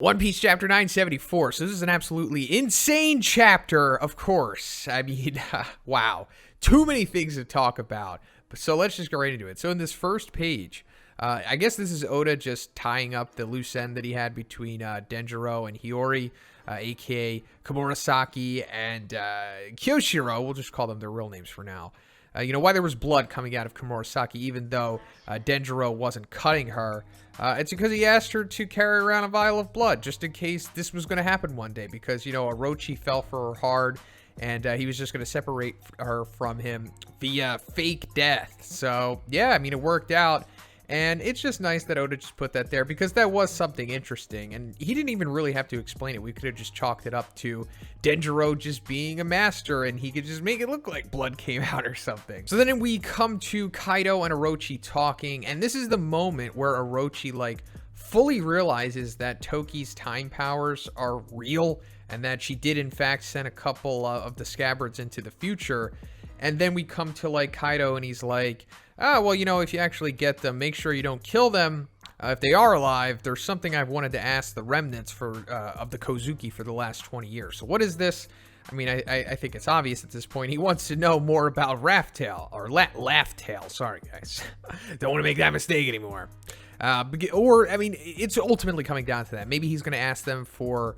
One Piece chapter 974. So this is an absolutely insane chapter, of course. I mean, wow. Too many things to talk about. So let's just get right into it. So in this first page, I guess this is Oda just tying up the loose end that he had between Denjiro and Hiyori, aka Komurasaki and Kyoshiro. We'll just call them their real names for now. Why there was blood coming out of Komurasaki, even though Denjiro wasn't cutting her. It's because he asked her to carry around a vial of blood, just in case this was going to happen one day, because, Orochi fell for her hard, and he was just going to separate her from him via fake death. So, yeah, I mean, it worked out. And it's just nice that Oda just put that there, because that was something interesting. And he didn't even really have to explain it. We could have just chalked it up to Denjiro just being a master, and he could just make it look like blood came out or something. So then we come to Kaito and Orochi talking. And this is the moment where Orochi, fully realizes that Toki's time powers are real, and that she did, in fact, send a couple of the scabbards into the future. And then we come to, Kaito, and he's like, if you actually get them, make sure you don't kill them. If they are alive, there's something I've wanted to ask the remnants of the Kozuki for the last 20 years. So what is this? I mean, I think it's obvious at this point. He wants to know more about Raphtail, or Laugh-Tail. Sorry, guys. Don't want to make that mistake anymore. It's ultimately coming down to that. Maybe he's going to ask them for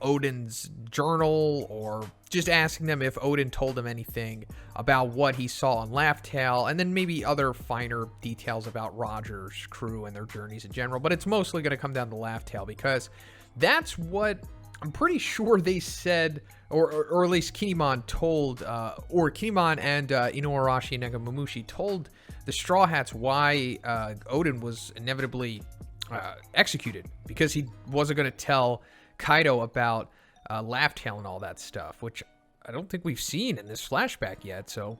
Odin's journal, or just asking them if Odin told them anything about what he saw on Laugh-Tail, and then maybe other finer details about Roger's crew and their journeys in general. But it's mostly going to come down to Laugh-Tail, because that's what I'm pretty sure they said, or at least Kinemon told, or Kinemon and Inuarashi and Nekomamushi told the Straw Hats why Odin was inevitably executed, because he wasn't going to tell Kaito about Laugh-Tail and all that stuff, which I don't think we've seen in this flashback yet, so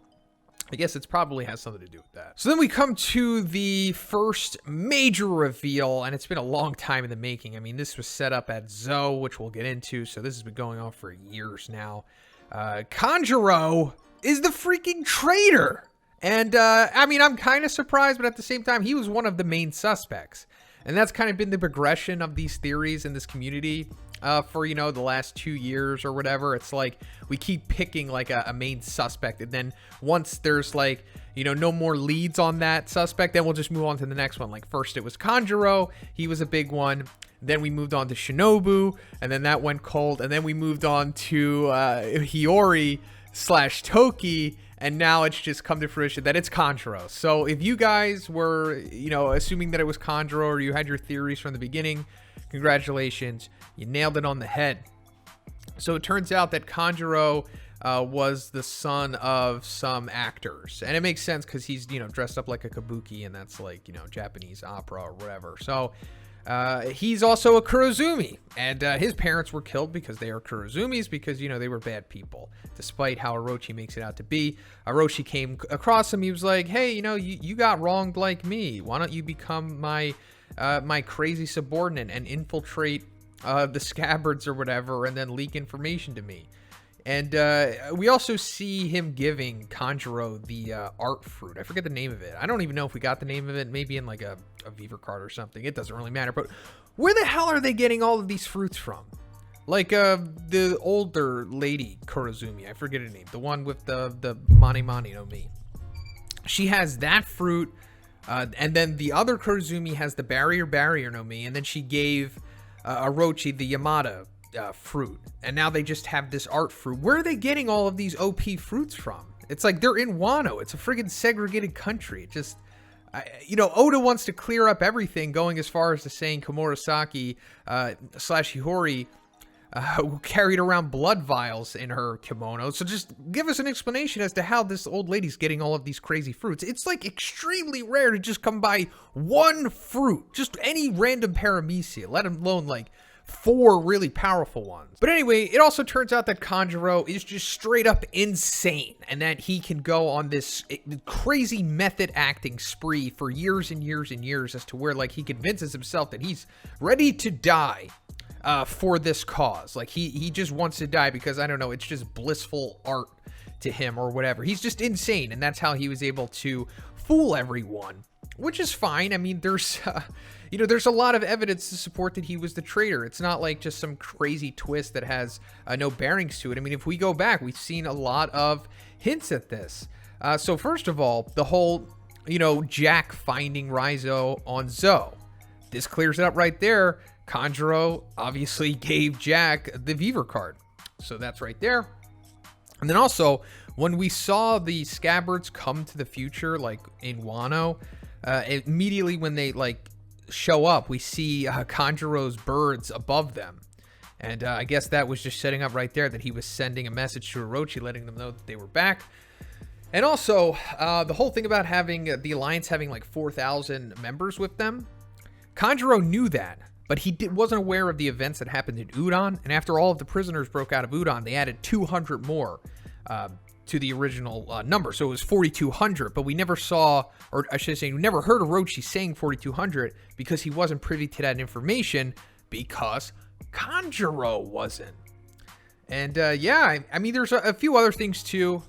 I guess it probably has something to do with that. So then we come to the first major reveal, and it's been a long time in the making. I mean, this was set up at Zou, which we'll get into, so this has been going on for years now. Kanjuro is the freaking traitor! And, I'm kind of surprised, but at the same time, he was one of the main suspects. And that's kind of been the progression of these theories in this community for, the last 2 years or whatever. It's like we keep picking a main suspect. And then once there's no more leads on that suspect, then we'll just move on to the next one. First it was Kanjuro. He was a big one. Then we moved on to Shinobu. And then that went cold. And then we moved on to Hiyori/Toki. And now it's just come to fruition that it's Kanjuro. So if you guys were, assuming that it was Kanjuro, or you had your theories from the beginning, congratulations. You nailed it on the head. So it turns out that Kanjuro was the son of some actors. And it makes sense because he's, dressed up like a kabuki, and that's Japanese opera or whatever. So he's also a Kurozumi, and his parents were killed because they are Kurozumis, because, they were bad people, despite how Orochi makes it out to be. Orochi came across him. He was like, hey, you got wronged like me. Why don't you become my crazy subordinate and infiltrate the scabbards or whatever, and then leak information to me? And we also see him giving Kanjuro the art fruit. I forget the name of it. I don't even know if we got the name of it. Maybe in a Beaver card or something. It doesn't really matter. But where the hell are they getting all of these fruits from? The older lady Kurozumi. I forget her name. The one with the Mani Mani no Mi. She has that fruit. And then the other Kurozumi has the Barrier no Mi. And then she gave Orochi the Yamada fruit, and now they just have this art fruit. Where are they getting all of these OP fruits from? It's like they're in Wano. It's a friggin' segregated country. It just, Oda wants to clear up everything, going as far as to saying Komurasaki / Hiyori carried around blood vials in her kimono. So just give us an explanation as to how this old lady's getting all of these crazy fruits. It's extremely rare to just come by one fruit, just any random paramecia, let alone 4 really powerful ones. But anyway, it also turns out that Kanjuro is just straight up insane, and that he can go on this crazy method acting spree for years and years and years, as to where he convinces himself that he's ready to die for this cause. He just wants to die because, I don't know, it's just blissful art to him or whatever. He's just insane, and that's how he was able to fool everyone, which is fine. I mean, there's you know, there's a lot of evidence to support that he was the traitor. It's not like just some crazy twist that has no bearings to it. I mean, if we go back, we've seen a lot of hints at this. So first of all, the whole, you know, Jack finding Raizo on Zoe. This clears it up right there. Kanjuro obviously gave Jack the Viver card. So that's right there. And then also, when we saw the scabbards come to the future, like in Wano, immediately when they like show up, we see Kanjuro's birds above them. And I guess that was just setting up right there that he was sending a message to Orochi, letting them know that they were back. And also, the whole thing about having the Alliance having like 4,000 members with them, Kanjuro knew that, but he wasn't aware of the events that happened in Udon. And after all of the prisoners broke out of Udon, they added 200 more to the original number. So it was 4,200, but we never saw, or I should say, we never heard Orochi saying 4,200 because he wasn't privy to that information because Kanjuro wasn't. And yeah, I mean, there's a few other things too.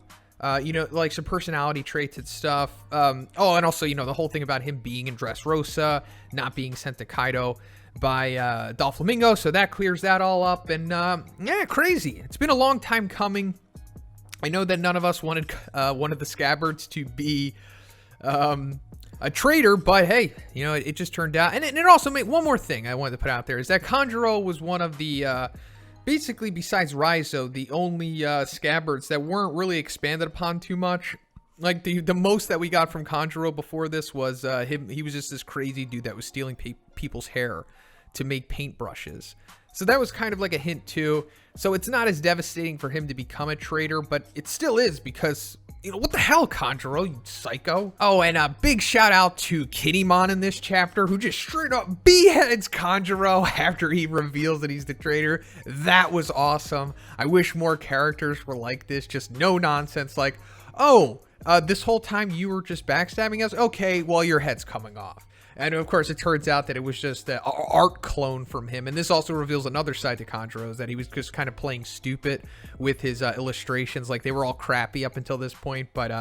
You know, like some personality traits and stuff. Oh, and also, you know, the whole thing about him being in Dressrosa, not being sent to Kaito by Doflamingo. So that clears that all up. And yeah, crazy. It's been a long time coming. I know that none of us wanted one of the scabbards to be a traitor, but hey, you know, it just turned out. And it also made one more thing I wanted to put out there is that Kanjuro was one of the basically, besides Raizo, the only scabbards that weren't really expanded upon too much. Like, the most that we got from Kanjuro before this was him. He was just this crazy dude that was stealing people's hair to make paintbrushes. So that was kind of like a hint, too. So it's not as devastating for him to become a traitor, but it still is because, you know, what the hell, Kanjuro, you psycho? Oh, and a big shout out to Kinnymon in this chapter, who just straight up beheads Kanjuro after he reveals that he's the traitor. That was awesome. I wish more characters were like this, just no nonsense, like, oh, this whole time you were just backstabbing us? Okay, well, your head's coming off. And of course, it turns out that it was just an art clone from him. And this also reveals another side to Kanjuro, is that he was just kind of playing stupid with his illustrations. Like, they were all crappy up until this point. But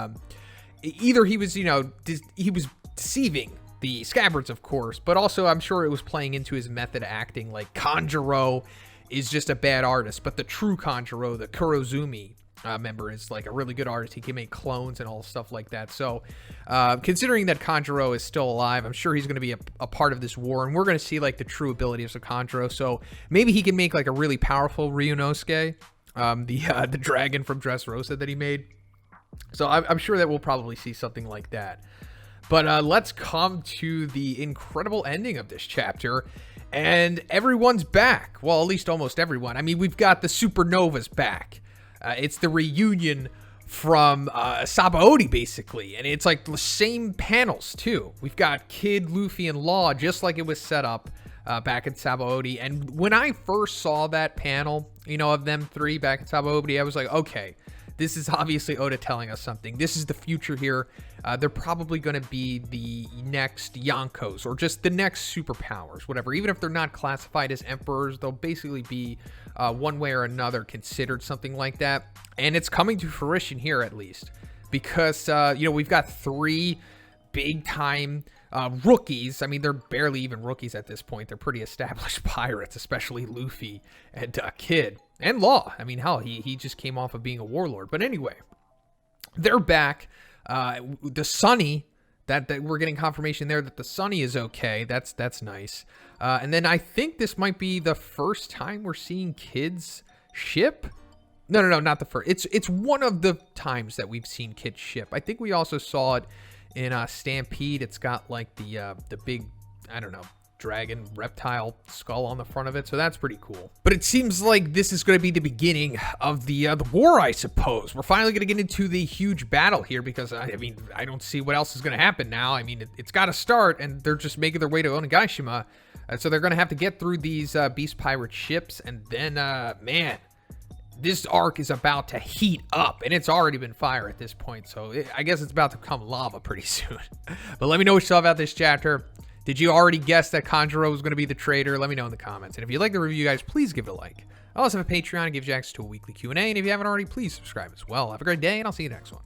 either he was, you know, he was deceiving the scabbards, of course. But also, I'm sure it was playing into his method acting. Like, Kanjuro is just a bad artist. But the true Kanjuro, the Kurozumi member, is like a really good artist. He can make clones and all stuff like that. So considering that Kanjuro is still alive, I'm sure he's going to be a part of this war, and we're going to see like the true abilities of Kanjuro. So maybe he can make like a really powerful Ryunosuke, the dragon from Dressrosa that he made. So I'm sure that we'll probably see something like that. But let's come to the incredible ending of this chapter. And everyone's back. Well, at least almost everyone. I mean, we've got the supernovas back. It's the reunion from Sabaody, basically. And it's like the same panels, too. We've got Kid, Luffy, and Law, just like it was set up back in Sabaody. And when I first saw that panel, you know, of them three back in Sabaody, I was like, okay, this is obviously Oda telling us something. This is the future here. They're probably going to be the next Yonkos, or just the next superpowers, whatever. Even if they're not classified as emperors, they'll basically be one way or another considered something like that. And it's coming to fruition here, at least, because you know, we've got three big time rookies. I mean, they're barely even rookies at this point. They're pretty established pirates, especially Luffy and Kid and Law. I mean, hell, he just came off of being a warlord. But anyway, they're back. The Sunny, that we're getting confirmation there that the Sunny is okay. That's nice. And then I think this might be the first time we're seeing Kid's ship. No, not the first. It's one of the times that we've seen Kid's ship. I think we also saw it in Stampede. It's got like the big, I don't know, dragon reptile skull on the front of it, so that's pretty cool. But it seems like this is going to be the beginning of the war, I suppose. We're finally going to get into the huge battle here, because I mean, I don't see what else is going to happen now. I mean, it's got to start, and they're just making their way to Onigashima, so they're going to have to get through these beast pirate ships, and then man, this arc is about to heat up, and it's already been fire at this point, so I guess it's about to become lava pretty soon. But let me know what you thought about this chapter. Did you already guess that Kanjuro was going to be the traitor? Let me know in the comments. And if you like the review, guys, please give it a like. I also have a Patreon. It gives you access to a weekly Q&A. And if you haven't already, please subscribe as well. Have a great day, and I'll see you next one.